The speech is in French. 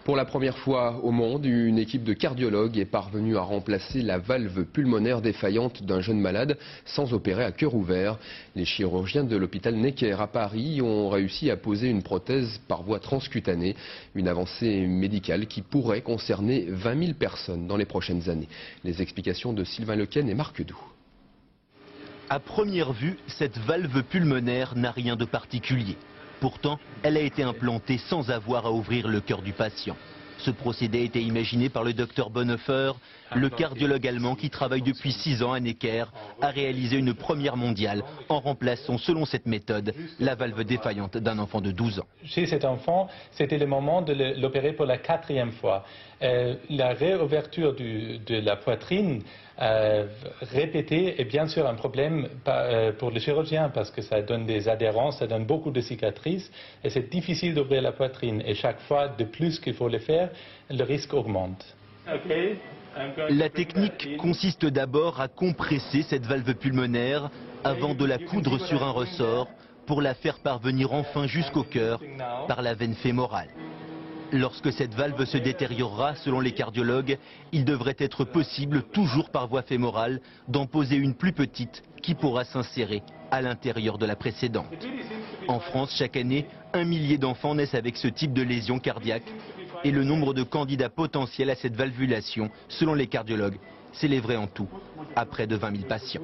Pour la première fois au monde, une équipe de cardiologues est parvenue à remplacer la valve pulmonaire défaillante d'un jeune malade sans opérer à cœur ouvert. Les chirurgiens de l'hôpital Necker à Paris ont réussi à poser une prothèse par voie transcutanée, une avancée médicale qui pourrait concerner 20 000 personnes dans les prochaines années. Les explications de Sylvain Lequen et Marc Doux. À première vue, cette valve pulmonaire n'a rien de particulier. Pourtant, elle a été implantée sans avoir à ouvrir le cœur du patient. Ce procédé a été imaginé par le docteur Bonhoeffer, le cardiologue allemand qui travaille depuis 6 ans à Necker, a réalisé une première mondiale en remplaçant, selon cette méthode, la valve défaillante d'un enfant de 12 ans. Chez cet enfant, c'était le moment de l'opérer pour la 4e fois. La réouverture de la poitrine répétée est bien sûr un problème pour le chirurgien parce que ça donne des adhérences, ça donne beaucoup de cicatrices et c'est difficile d'ouvrir la poitrine. Et chaque fois, de plus qu'il faut le faire, le risque augmente. La technique consiste d'abord à compresser cette valve pulmonaire avant de la coudre sur un ressort pour la faire parvenir enfin jusqu'au cœur par la veine fémorale. Lorsque cette valve se détériorera, selon les cardiologues, il devrait être possible, toujours par voie fémorale, d'en poser une plus petite qui pourra s'insérer à l'intérieur de la précédente. En France, chaque année, 1 millier d'enfants naissent avec ce type de lésion cardiaque et le nombre de candidats potentiels à cette valvulation, selon les cardiologues, s'élèverait en tout à près de 20 000 patients.